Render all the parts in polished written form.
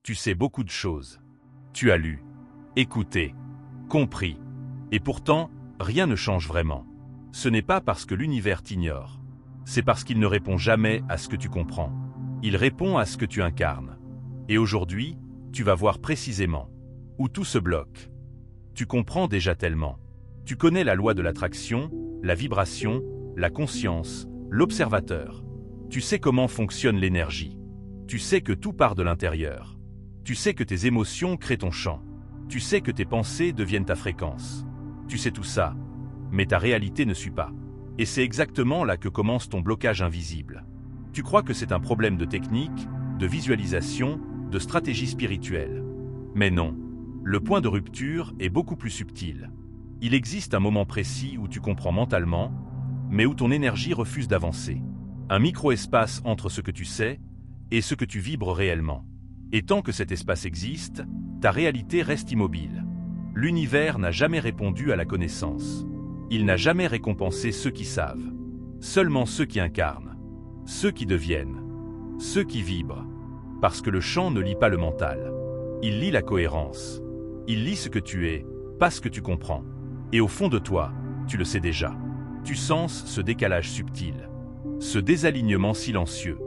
Tu sais beaucoup de choses. Tu as lu, écouté, compris. Et pourtant, rien ne change vraiment. Ce n'est pas parce que l'univers t'ignore. C'est parce qu'il ne répond jamais à ce que tu comprends. Il répond à ce que tu incarnes. Et aujourd'hui, tu vas voir précisément où tout se bloque. Tu comprends déjà tellement. Tu connais la loi de l'attraction, la vibration, la conscience, l'observateur. Tu sais comment fonctionne l'énergie. Tu sais que tout part de l'intérieur. Tu sais que tes émotions créent ton champ. Tu sais que tes pensées deviennent ta fréquence. Tu sais tout ça, mais ta réalité ne suit pas. Et c'est exactement là que commence ton blocage invisible. Tu crois que c'est un problème de technique, de visualisation, de stratégie spirituelle. Mais non, le point de rupture est beaucoup plus subtil. Il existe un moment précis où tu comprends mentalement, mais où ton énergie refuse d'avancer. Un micro-espace entre ce que tu sais et ce que tu vibres réellement. Et tant que cet espace existe, ta réalité reste immobile. L'univers n'a jamais répondu à la connaissance. Il n'a jamais récompensé ceux qui savent. Seulement ceux qui incarnent, ceux qui deviennent, ceux qui vibrent. Parce que le champ ne lit pas le mental. Il lit la cohérence. Il lit ce que tu es, pas ce que tu comprends. Et au fond de toi, tu le sais déjà. Tu sens ce décalage subtil, ce désalignement silencieux,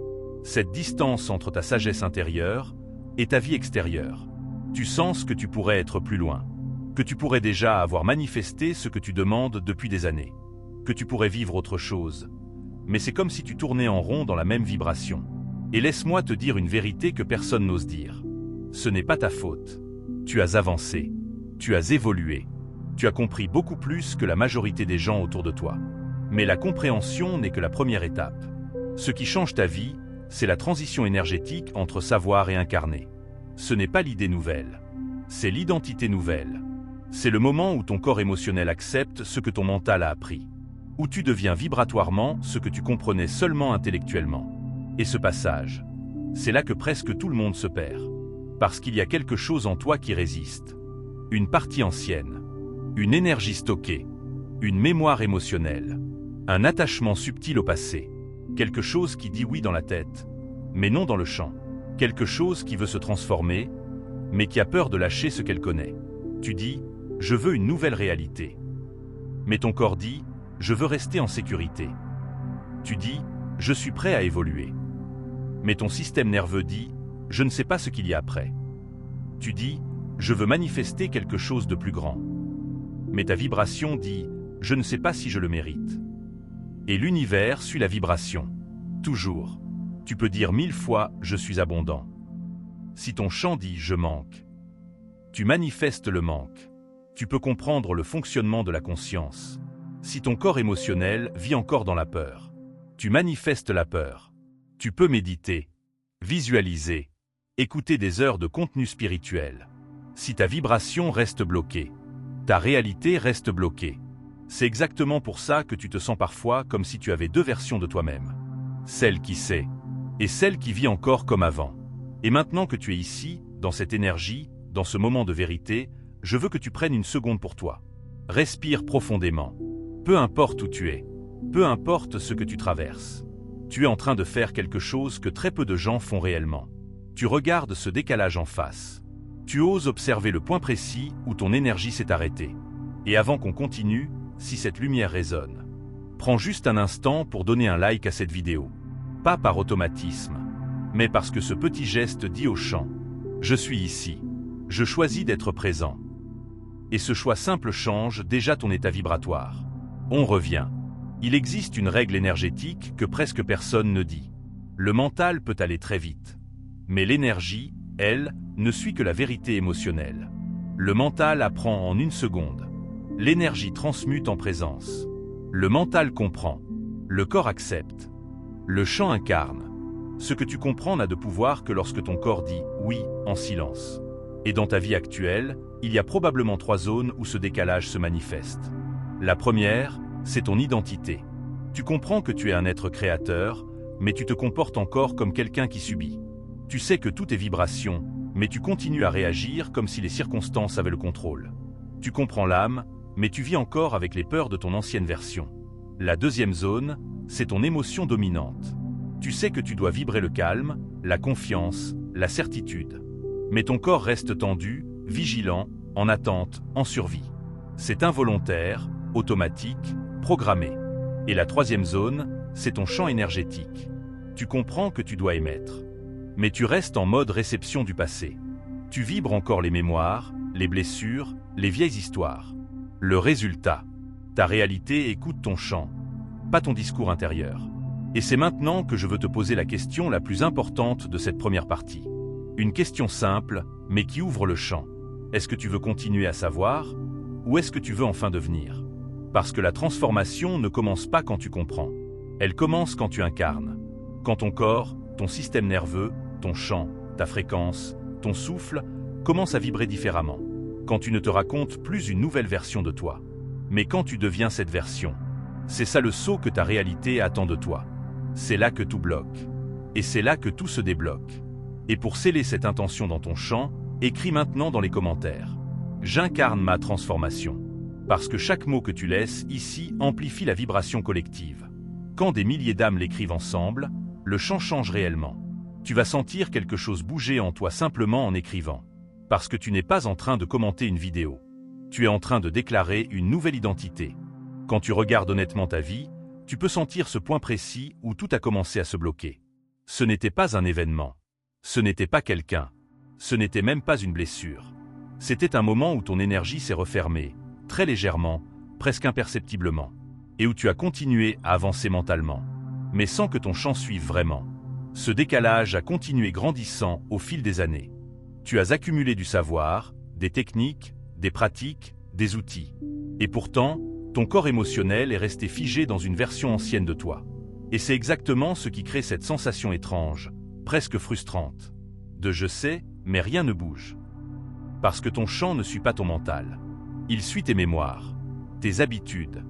cette distance entre ta sagesse intérieure et ta vie extérieure. Tu sens que tu pourrais être plus loin, que tu pourrais déjà avoir manifesté ce que tu demandes depuis des années, que tu pourrais vivre autre chose. Mais c'est comme si tu tournais en rond dans la même vibration. Et laisse-moi te dire une vérité que personne n'ose dire. Ce n'est pas ta faute. Tu as avancé, tu as évolué, tu as compris beaucoup plus que la majorité des gens autour de toi. Mais la compréhension n'est que la première étape. Ce qui change ta vie, c'est la transition énergétique entre savoir et incarner. Ce n'est pas l'idée nouvelle, c'est l'identité nouvelle. C'est le moment où ton corps émotionnel accepte ce que ton mental a appris, où tu deviens vibratoirement ce que tu comprenais seulement intellectuellement. Et ce passage, c'est là que presque tout le monde se perd. Parce qu'il y a quelque chose en toi qui résiste. Une partie ancienne, une énergie stockée, une mémoire émotionnelle, un attachement subtil au passé, quelque chose qui dit oui dans la tête, mais non dans le champ, quelque chose qui veut se transformer, mais qui a peur de lâcher ce qu'elle connaît. Tu dis, je veux une nouvelle réalité. Mais ton corps dit, je veux rester en sécurité. Tu dis, je suis prêt à évoluer. Mais ton système nerveux dit, je ne sais pas ce qu'il y a après. Tu dis, je veux manifester quelque chose de plus grand. Mais ta vibration dit, je ne sais pas si je le mérite. Et l'univers suit la vibration. Toujours. Tu peux dire 1000 fois, je suis abondant. Si ton champ dit, je manque, tu manifestes le manque. Tu peux comprendre le fonctionnement de la conscience. Si ton corps émotionnel vit encore dans la peur, tu manifestes la peur. Tu peux méditer, visualiser, écouter des heures de contenu spirituel. Si ta vibration reste bloquée, ta réalité reste bloquée. C'est exactement pour ça que tu te sens parfois comme si tu avais deux versions de toi-même. Celle qui sait, et celle qui vit encore comme avant. Et maintenant que tu es ici, dans cette énergie, dans ce moment de vérité, je veux que tu prennes une seconde pour toi. Respire profondément. Peu importe où tu es, peu importe ce que tu traverses. Tu es en train de faire quelque chose que très peu de gens font réellement. Tu regardes ce décalage en face. Tu oses observer le point précis où ton énergie s'est arrêtée. Et avant qu'on continue, si cette lumière résonne, prends juste un instant pour donner un like à cette vidéo. Pas par automatisme, mais parce que ce petit geste dit au champ, je suis ici, je choisis d'être présent. Et ce choix simple change déjà ton état vibratoire. On revient. Il existe une règle énergétique que presque personne ne dit. Le mental peut aller très vite. Mais l'énergie, elle, ne suit que la vérité émotionnelle. Le mental apprend en une seconde. L'énergie transmute en présence. Le mental comprend. Le corps accepte. Le champ incarne. Ce que tu comprends n'a de pouvoir que lorsque ton corps dit « oui » en silence. Et dans ta vie actuelle, il y a probablement 3 zones où ce décalage se manifeste. La première, c'est ton identité. Tu comprends que tu es un être créateur, mais tu te comportes encore comme quelqu'un qui subit. Tu sais que tout est vibration, mais tu continues à réagir comme si les circonstances avaient le contrôle. Tu comprends l'âme, mais tu vis encore avec les peurs de ton ancienne version. La deuxième zone, c'est ton émotion dominante. Tu sais que tu dois vibrer le calme, la confiance, la certitude. Mais ton corps reste tendu, vigilant, en attente, en survie. C'est involontaire, automatique, programmé. Et la troisième zone, c'est ton champ énergétique. Tu comprends que tu dois émettre. Mais tu restes en mode réception du passé. Tu vibres encore les mémoires, les blessures, les vieilles histoires. Le résultat, ta réalité écoute ton chant, pas ton discours intérieur. Et c'est maintenant que je veux te poser la question la plus importante de cette première partie. Une question simple, mais qui ouvre le champ. Est-ce que tu veux continuer à savoir, ou est-ce que tu veux enfin devenir? Parce que la transformation ne commence pas quand tu comprends. Elle commence quand tu incarnes. Quand ton corps, ton système nerveux, ton chant, ta fréquence, ton souffle commencent à vibrer différemment. Quand tu ne te racontes plus une nouvelle version de toi, mais quand tu deviens cette version. C'est ça le saut que ta réalité attend de toi. C'est là que tout bloque. Et c'est là que tout se débloque. Et pour sceller cette intention dans ton champ, écris maintenant dans les commentaires. J'incarne ma transformation. Parce que chaque mot que tu laisses ici amplifie la vibration collective. Quand des milliers d'âmes l'écrivent ensemble, le champ change réellement. Tu vas sentir quelque chose bouger en toi simplement en écrivant. Parce que tu n'es pas en train de commenter une vidéo. Tu es en train de déclarer une nouvelle identité. Quand tu regardes honnêtement ta vie, tu peux sentir ce point précis où tout a commencé à se bloquer. Ce n'était pas un événement. Ce n'était pas quelqu'un. Ce n'était même pas une blessure. C'était un moment où ton énergie s'est refermée, très légèrement, presque imperceptiblement, et où tu as continué à avancer mentalement, mais sans que ton champ suive vraiment. Ce décalage a continué grandissant au fil des années. Tu as accumulé du savoir, des techniques, des pratiques, des outils. Et pourtant, ton corps émotionnel est resté figé dans une version ancienne de toi. Et c'est exactement ce qui crée cette sensation étrange, presque frustrante, de je sais, mais rien ne bouge. Parce que ton champ ne suit pas ton mental. Il suit tes mémoires, tes habitudes,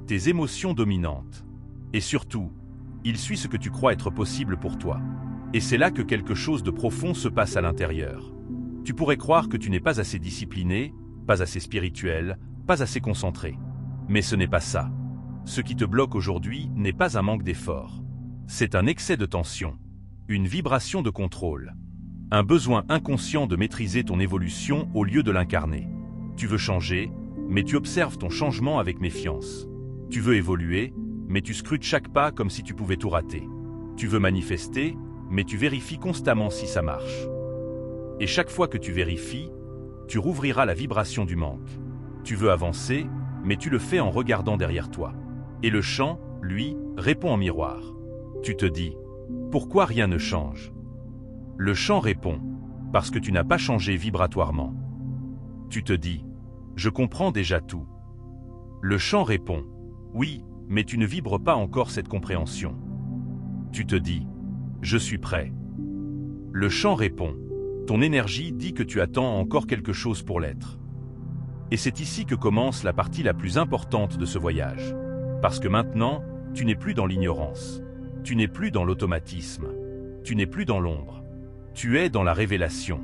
tes émotions dominantes. Et surtout, il suit ce que tu crois être possible pour toi. Et c'est là que quelque chose de profond se passe à l'intérieur. Tu pourrais croire que tu n'es pas assez discipliné, pas assez spirituel, pas assez concentré. Mais ce n'est pas ça. Ce qui te bloque aujourd'hui n'est pas un manque d'effort. C'est un excès de tension, une vibration de contrôle, un besoin inconscient de maîtriser ton évolution au lieu de l'incarner. Tu veux changer, mais tu observes ton changement avec méfiance. Tu veux évoluer, mais tu scrutes chaque pas comme si tu pouvais tout rater. Tu veux manifester, mais tu vérifies constamment si ça marche. Et chaque fois que tu vérifies, tu rouvriras la vibration du manque. Tu veux avancer, mais tu le fais en regardant derrière toi. Et le chant, lui, répond en miroir. Tu te dis, pourquoi rien ne change? Le chant répond, parce que tu n'as pas changé vibratoirement. Tu te dis, je comprends déjà tout. Le chant répond, oui, mais tu ne vibres pas encore cette compréhension. Tu te dis, je suis prêt. Le chant répond, ton énergie dit que tu attends encore quelque chose pour l'être. Et c'est ici que commence la partie la plus importante de ce voyage. Parce que maintenant, tu n'es plus dans l'ignorance. Tu n'es plus dans l'automatisme. Tu n'es plus dans l'ombre. Tu es dans la révélation.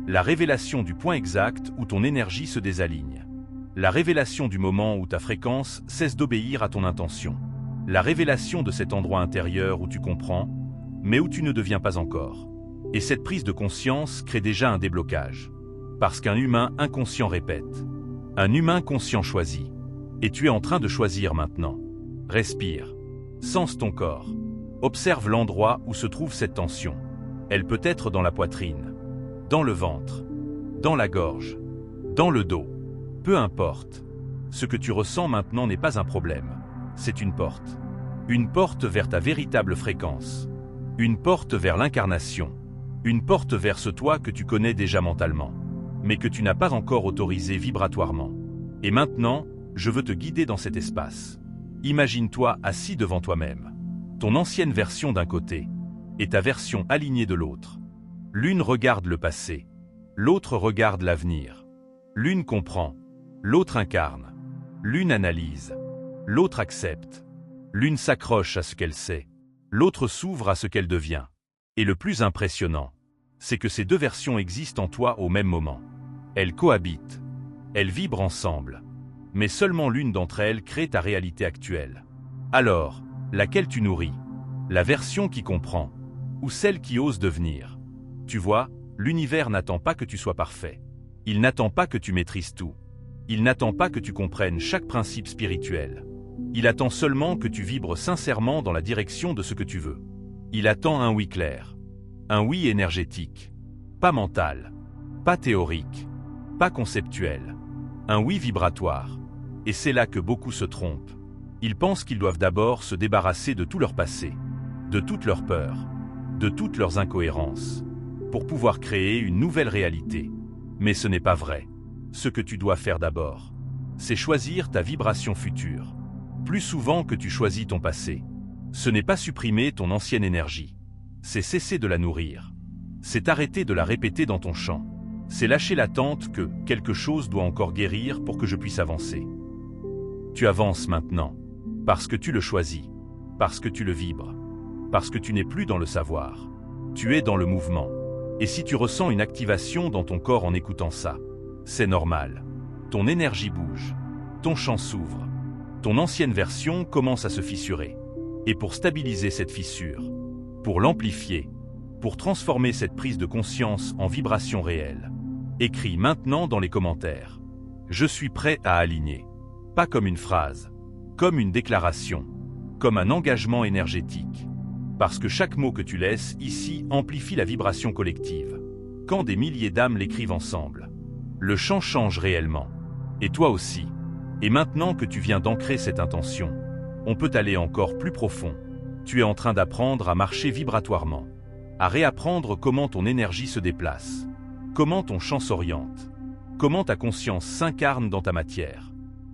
La révélation du point exact où ton énergie se désaligne. La révélation du moment où ta fréquence cesse d'obéir à ton intention. La révélation de cet endroit intérieur où tu comprends, mais où tu ne deviens pas encore. Et cette prise de conscience crée déjà un déblocage. Parce qu'un humain inconscient répète. Un humain conscient choisit. Et tu es en train de choisir maintenant. Respire. Sens ton corps. Observe l'endroit où se trouve cette tension. Elle peut être dans la poitrine, dans le ventre, dans la gorge, dans le dos. Peu importe. Ce que tu ressens maintenant n'est pas un problème. C'est une porte. Une porte vers ta véritable fréquence. Une porte vers l'incarnation. Une porte vers ce toi que tu connais déjà mentalement, mais que tu n'as pas encore autorisé vibratoirement. Et maintenant, je veux te guider dans cet espace. Imagine-toi assis devant toi-même. Ton ancienne version d'un côté, et ta version alignée de l'autre. L'une regarde le passé, l'autre regarde l'avenir. L'une comprend, l'autre incarne. L'une analyse, l'autre accepte. L'une s'accroche à ce qu'elle sait, l'autre s'ouvre à ce qu'elle devient. Et le plus impressionnant, c'est que ces deux versions existent en toi au même moment. Elles cohabitent, elles vibrent ensemble, mais seulement l'une d'entre elles crée ta réalité actuelle. Alors, laquelle tu nourris? La version qui comprend, ou celle qui ose devenir? Tu vois, L'univers n'attend pas que tu sois parfait. Il n'attend pas que tu maîtrises tout. Il n'attend pas que tu comprennes chaque principe spirituel. Il attend seulement que tu vibres sincèrement dans la direction de ce que tu veux. Il attend un oui clair. Un oui énergétique. Pas mental. Pas théorique. Pas conceptuel. Un oui vibratoire. Et c'est là que beaucoup se trompent. Ils pensent qu'ils doivent d'abord se débarrasser de tout leur passé, de toutes leurs peurs, de toutes leurs incohérences, pour pouvoir créer une nouvelle réalité. Mais ce n'est pas vrai. Ce que tu dois faire d'abord, c'est choisir ta vibration future, plus souvent que tu choisis ton passé. Ce n'est pas supprimer ton ancienne énergie, c'est cesser de la nourrir. C'est arrêter de la répéter dans ton champ. C'est lâcher l'attente que quelque chose doit encore guérir pour que je puisse avancer. Tu avances maintenant, parce que tu le choisis, parce que tu le vibres, parce que tu n'es plus dans le savoir. Tu es dans le mouvement. Et si tu ressens une activation dans ton corps en écoutant ça, c'est normal. Ton énergie bouge, ton champ s'ouvre, ton ancienne version commence à se fissurer. Et pour stabiliser cette fissure, pour l'amplifier, pour transformer cette prise de conscience en vibration réelle, écris maintenant dans les commentaires. Je suis prêt à aligner. Pas comme une phrase, comme une déclaration, comme un engagement énergétique. Parce que chaque mot que tu laisses ici amplifie la vibration collective. Quand des milliers d'âmes l'écrivent ensemble, le champ change réellement. Et toi aussi. Et maintenant que tu viens d'ancrer cette intention, on peut aller encore plus profond. Tu es en train d'apprendre à marcher vibratoirement, à réapprendre comment ton énergie se déplace, comment ton champ s'oriente, comment ta conscience s'incarne dans ta matière.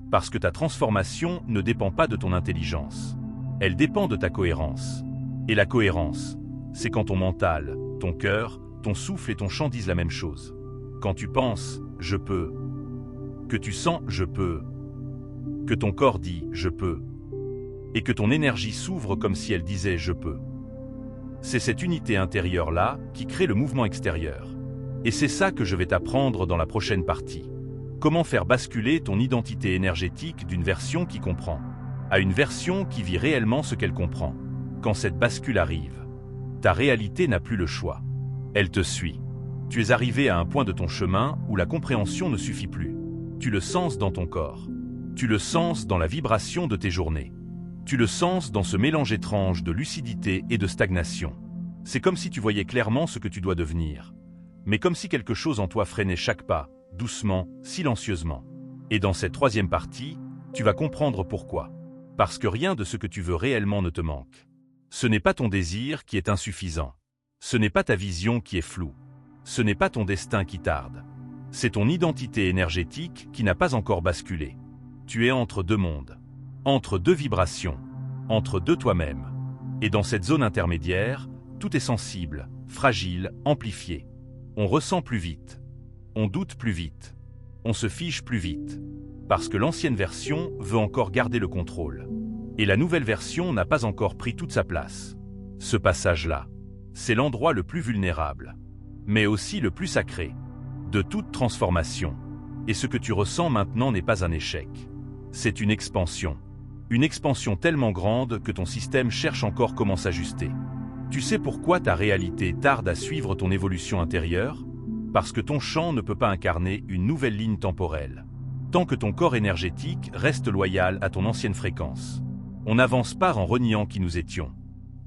Parce que ta transformation ne dépend pas de ton intelligence. Elle dépend de ta cohérence. Et la cohérence, c'est quand ton mental, ton cœur, ton souffle et ton chant disent la même chose. Quand tu penses « je peux », que tu sens « je peux », que ton corps dit « je peux », et que ton énergie s'ouvre comme si elle disait « je peux ». C'est cette unité intérieure-là qui crée le mouvement extérieur. Et c'est ça que je vais t'apprendre dans la prochaine partie. Comment faire basculer ton identité énergétique d'une version qui comprend à une version qui vit réellement ce qu'elle comprend. Quand cette bascule arrive, ta réalité n'a plus le choix. Elle te suit. Tu es arrivé à un point de ton chemin où la compréhension ne suffit plus. Tu le sens dans ton corps. Tu le sens dans la vibration de tes journées. Tu le sens dans ce mélange étrange de lucidité et de stagnation. C'est comme si tu voyais clairement ce que tu dois devenir, mais comme si quelque chose en toi freinait chaque pas, doucement, silencieusement. Et dans cette troisième partie, tu vas comprendre pourquoi. Parce que rien de ce que tu veux réellement ne te manque. Ce n'est pas ton désir qui est insuffisant. Ce n'est pas ta vision qui est floue. Ce n'est pas ton destin qui tarde. C'est ton identité énergétique qui n'a pas encore basculé. Tu es entre deux mondes, entre deux vibrations, entre deux toi-même. Et dans cette zone intermédiaire, tout est sensible, fragile, amplifié. On ressent plus vite. On doute plus vite. On se fiche plus vite. Parce que l'ancienne version veut encore garder le contrôle. Et la nouvelle version n'a pas encore pris toute sa place. Ce passage-là, c'est l'endroit le plus vulnérable, mais aussi le plus sacré, de toute transformation. Et ce que tu ressens maintenant n'est pas un échec. C'est une expansion. Une expansion tellement grande que ton système cherche encore comment s'ajuster. Tu sais pourquoi ta réalité tarde à suivre ton évolution intérieure? Parce que ton champ ne peut pas incarner une nouvelle ligne temporelle. Tant que ton corps énergétique reste loyal à ton ancienne fréquence. On n'avance pas en reniant qui nous étions.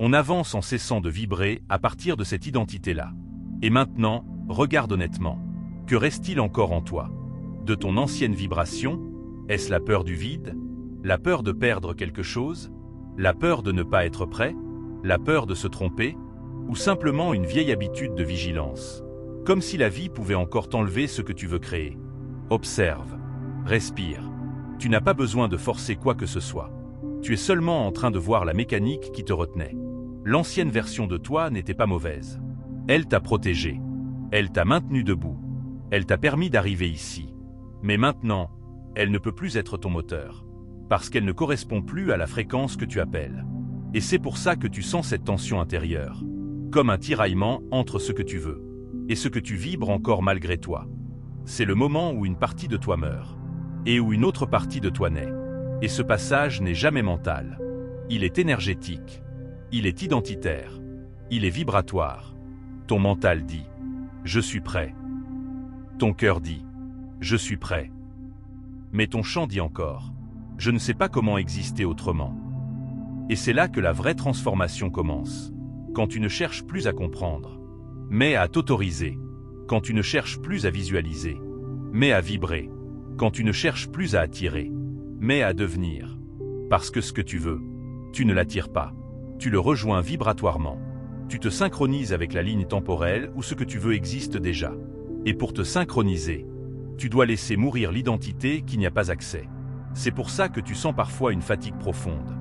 On avance en cessant de vibrer à partir de cette identité-là. Et maintenant, regarde honnêtement. Que reste-t-il encore en toi? De ton ancienne vibration? Est-ce la peur du vide? La peur de perdre quelque chose? La peur de ne pas être prêt? La peur de se tromper? Ou simplement une vieille habitude de vigilance? Comme si la vie pouvait encore t'enlever ce que tu veux créer. Observe. Respire. Tu n'as pas besoin de forcer quoi que ce soit. Tu es seulement en train de voir la mécanique qui te retenait. L'ancienne version de toi n'était pas mauvaise. Elle t'a protégé. Elle t'a maintenu debout. Elle t'a permis d'arriver ici. Mais maintenant, elle ne peut plus être ton moteur. Parce qu'elle ne correspond plus à la fréquence que tu appelles. Et c'est pour ça que tu sens cette tension intérieure. Comme un tiraillement entre ce que tu veux et ce que tu vibres encore malgré toi. C'est le moment où une partie de toi meurt. Et où une autre partie de toi naît. Et ce passage n'est jamais mental. Il est énergétique. Il est identitaire. Il est vibratoire. Ton mental dit « Je suis prêt. Ton cœur dit « Je suis prêt ». Mais ton chant dit encore « Je ne sais pas comment exister autrement ». Et c'est là que la vraie transformation commence. Quand tu ne cherches plus à comprendre, mais à t'autoriser. Quand tu ne cherches plus à visualiser, mais à vibrer. Quand tu ne cherches plus à attirer, mais à devenir. Parce que ce que tu veux, tu ne l'attires pas. Tu le rejoins vibratoirement. Tu te synchronises avec la ligne temporelle où ce que tu veux existe déjà. Et pour te synchroniser, tu dois laisser mourir l'identité qui n'y a pas accès. C'est pour ça que tu sens parfois une fatigue profonde,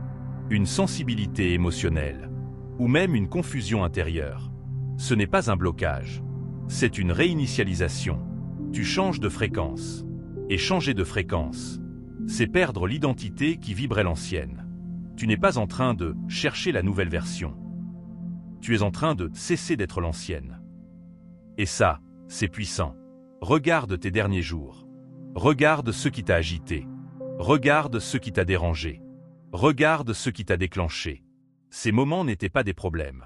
une sensibilité émotionnelle, ou même une confusion intérieure. Ce n'est pas un blocage, c'est une réinitialisation. Tu changes de fréquence. Et changer de fréquence, c'est perdre l'identité qui vibrait l'ancienne. Tu n'es pas en train de chercher la nouvelle version. Tu es en train de cesser d'être l'ancienne. Et ça, c'est puissant. Regarde tes derniers jours. Regarde ce qui t'a agité. Regarde ce qui t'a dérangé. Regarde ce qui t'a déclenché. Ces moments n'étaient pas des problèmes.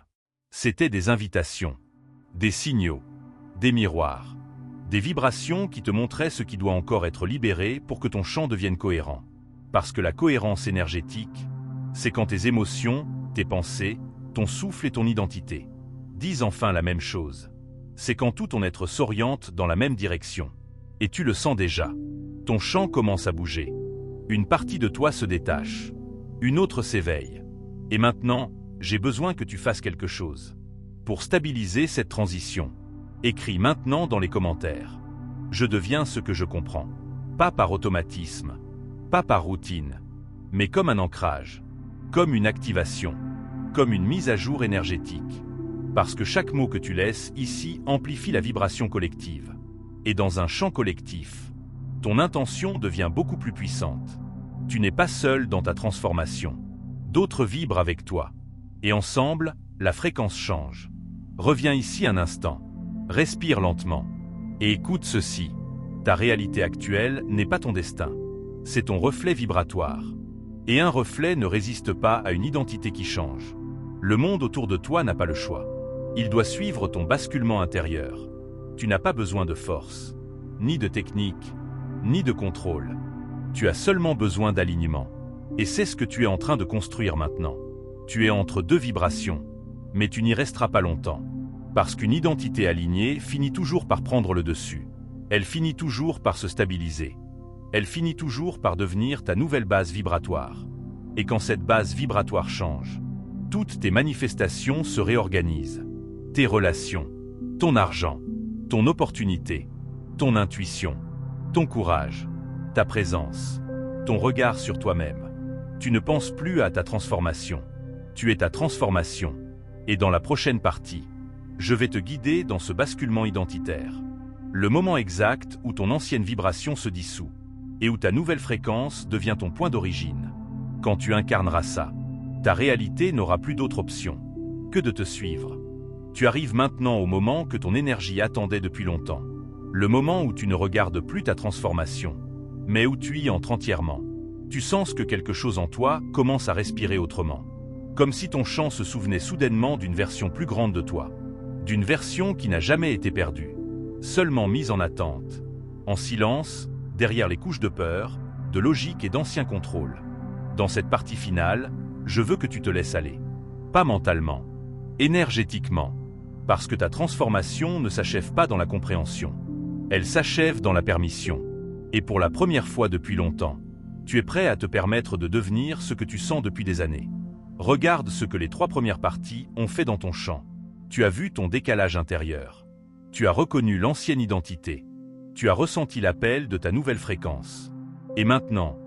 C'étaient des invitations, des signaux, des miroirs, des vibrations qui te montraient ce qui doit encore être libéré pour que ton champ devienne cohérent. Parce que la cohérence énergétique, c'est quand tes émotions, tes pensées, ton souffle et ton identité disent enfin la même chose. C'est quand tout ton être s'oriente dans la même direction. Et tu le sens déjà. Ton champ commence à bouger. Une partie de toi se détache. Une autre s'éveille. Et maintenant, j'ai besoin que tu fasses quelque chose. Pour stabiliser cette transition, écris maintenant dans les commentaires. Je deviens ce que je comprends. Pas par automatisme, pas par routine, mais comme un ancrage, comme une activation, comme une mise à jour énergétique. Parce que chaque mot que tu laisses ici amplifie la vibration collective. Et dans un champ collectif, ton intention devient beaucoup plus puissante. Tu n'es pas seul dans ta transformation. D'autres vibrent avec toi. Et ensemble, la fréquence change. Reviens ici un instant. Respire lentement. Et écoute ceci. Ta réalité actuelle n'est pas ton destin. C'est ton reflet vibratoire. Et un reflet ne résiste pas à une identité qui change. Le monde autour de toi n'a pas le choix. Il doit suivre ton basculement intérieur. Tu n'as pas besoin de force, ni de technique, ni de contrôle. Tu as seulement besoin d'alignement. Et c'est ce que tu es en train de construire maintenant. Tu es entre deux vibrations, mais tu n'y resteras pas longtemps. Parce qu'une identité alignée finit toujours par prendre le dessus. Elle finit toujours par se stabiliser. Elle finit toujours par devenir ta nouvelle base vibratoire. Et quand cette base vibratoire change, toutes tes manifestations se réorganisent. Tes relations, ton argent, ton opportunité, ton intuition, ton courage, ta présence, ton regard sur toi-même. Tu ne penses plus à ta transformation. Tu es ta transformation. Et dans la prochaine partie, je vais te guider dans ce basculement identitaire. Le moment exact où ton ancienne vibration se dissout et où ta nouvelle fréquence devient ton point d'origine. Quand tu incarneras ça, ta réalité n'aura plus d'autre option que de te suivre. Tu arrives maintenant au moment que ton énergie attendait depuis longtemps. Le moment où tu ne regardes plus ta transformation, mais où tu y entres entièrement. Tu sens que quelque chose en toi commence à respirer autrement. Comme si ton champ se souvenait soudainement d'une version plus grande de toi. D'une version qui n'a jamais été perdue. Seulement mise en attente. En silence, derrière les couches de peur, de logique et d'anciens contrôles. Dans cette partie finale, je veux que tu te laisses aller. Pas mentalement, énergétiquement. Parce que ta transformation ne s'achève pas dans la compréhension. Elle s'achève dans la permission. Et pour la première fois depuis longtemps, tu es prêt à te permettre de devenir ce que tu sens depuis des années. Regarde ce que les 3 premières parties ont fait dans ton champ. Tu as vu ton décalage intérieur. Tu as reconnu l'ancienne identité. Tu as ressenti l'appel de ta nouvelle fréquence. Et maintenant,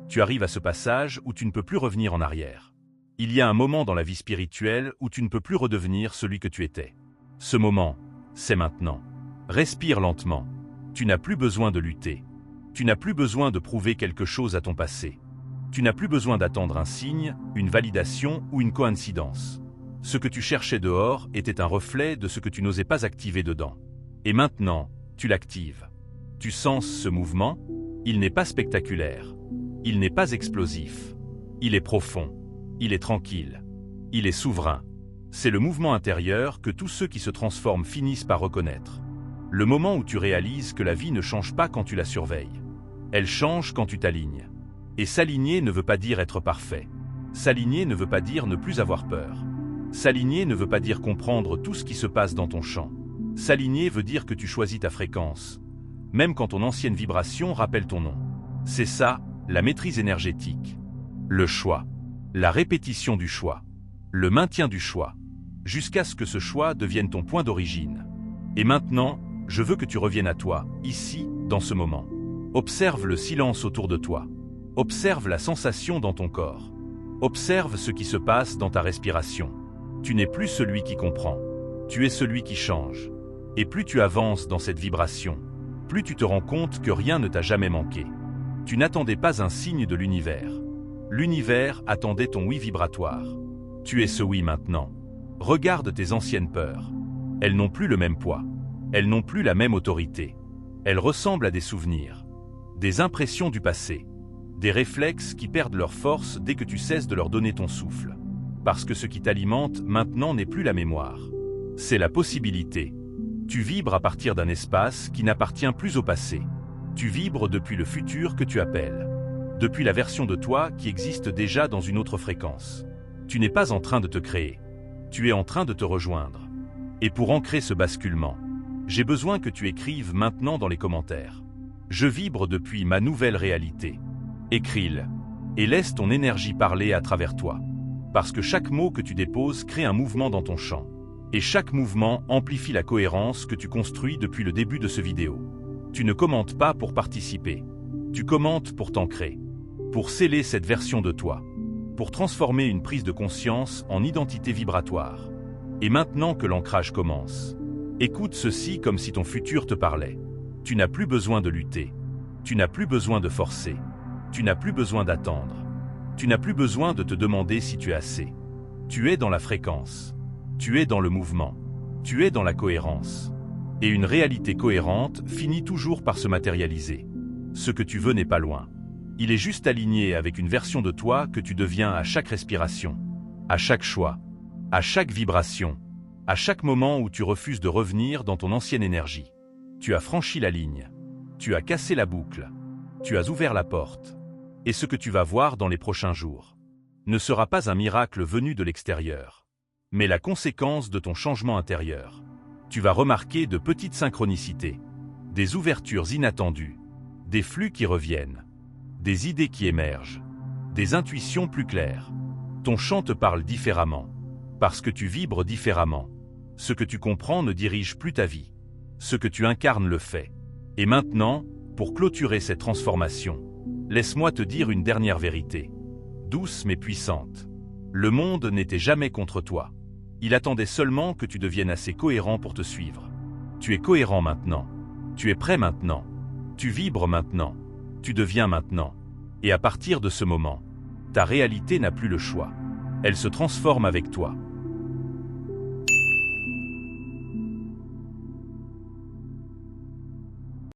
tu arrives à ce passage où tu ne peux plus revenir en arrière. Il y a un moment dans la vie spirituelle où tu ne peux plus redevenir celui que tu étais. Ce moment, c'est maintenant. Respire lentement. Tu n'as plus besoin de lutter. Tu n'as plus besoin de prouver quelque chose à ton passé. Tu n'as plus besoin d'attendre un signe, une validation ou une coïncidence. Ce que tu cherchais dehors était un reflet de ce que tu n'osais pas activer dedans. Et maintenant, tu l'actives. Tu sens ce mouvement? Il n'est pas spectaculaire. Il n'est pas explosif. Il est profond. Il est tranquille. Il est souverain. C'est le mouvement intérieur que tous ceux qui se transforment finissent par reconnaître. Le moment où tu réalises que la vie ne change pas quand tu la surveilles. Elle change quand tu t'alignes. Et s'aligner ne veut pas dire être parfait. S'aligner ne veut pas dire ne plus avoir peur. S'aligner ne veut pas dire comprendre tout ce qui se passe dans ton champ. S'aligner veut dire que tu choisis ta fréquence, même quand ton ancienne vibration rappelle ton nom. C'est ça, la maîtrise énergétique. Le choix. La répétition du choix. Le maintien du choix. Jusqu'à ce que ce choix devienne ton point d'origine. Et maintenant, je veux que tu reviennes à toi, ici, dans ce moment. Observe le silence autour de toi. Observe la sensation dans ton corps. Observe ce qui se passe dans ta respiration. Tu n'es plus celui qui comprend. Tu es celui qui change. Et plus tu avances dans cette vibration, plus tu te rends compte que rien ne t'a jamais manqué. Tu n'attendais pas un signe de l'univers. L'univers attendait ton oui vibratoire. Tu es ce oui maintenant. Regarde tes anciennes peurs. Elles n'ont plus le même poids. Elles n'ont plus la même autorité. Elles ressemblent à des souvenirs, des impressions du passé, des réflexes qui perdent leur force dès que tu cesses de leur donner ton souffle. Parce que ce qui t'alimente maintenant n'est plus la mémoire. C'est la possibilité. Tu vibres à partir d'un espace qui n'appartient plus au passé. Tu vibres depuis le futur que tu appelles. Depuis la version de toi qui existe déjà dans une autre fréquence. Tu n'es pas en train de te créer. Tu es en train de te rejoindre. Et pour ancrer ce basculement, j'ai besoin que tu écrives maintenant dans les commentaires. Je vibre depuis ma nouvelle réalité. Écris-le. Et laisse ton énergie parler à travers toi. Parce que chaque mot que tu déposes crée un mouvement dans ton champ. Et chaque mouvement amplifie la cohérence que tu construis depuis le début de ce vidéo. Tu ne commentes pas pour participer. Tu commentes pour t'ancrer. Pour sceller cette version de toi. Pour transformer une prise de conscience en identité vibratoire. Et maintenant que l'ancrage commence, écoute ceci comme si ton futur te parlait. Tu n'as plus besoin de lutter. Tu n'as plus besoin de forcer. Tu n'as plus besoin d'attendre. Tu n'as plus besoin de te demander si tu es assez. Tu es dans la fréquence. Tu es dans le mouvement. Tu es dans la cohérence. Et une réalité cohérente finit toujours par se matérialiser. Ce que tu veux n'est pas loin. Il est juste aligné avec une version de toi que tu deviens à chaque respiration, à chaque choix, à chaque vibration, à chaque moment où tu refuses de revenir dans ton ancienne énergie. Tu as franchi la ligne. Tu as cassé la boucle. Tu as ouvert la porte. Et ce que tu vas voir dans les prochains jours ne sera pas un miracle venu de l'extérieur, mais la conséquence de ton changement intérieur. Tu vas remarquer de petites synchronicités, des ouvertures inattendues, des flux qui reviennent, des idées qui émergent, des intuitions plus claires. Ton chant te parle différemment, parce que tu vibres différemment. Ce que tu comprends ne dirige plus ta vie. Ce que tu incarnes le fait. Et maintenant, pour clôturer cette transformation, laisse-moi te dire une dernière vérité, douce mais puissante. Le monde n'était jamais contre toi. Il attendait seulement que tu deviennes assez cohérent pour te suivre. Tu es cohérent maintenant. Tu es prêt maintenant. Tu vibres maintenant. Tu deviens maintenant. Et à partir de ce moment, ta réalité n'a plus le choix. Elle se transforme avec toi.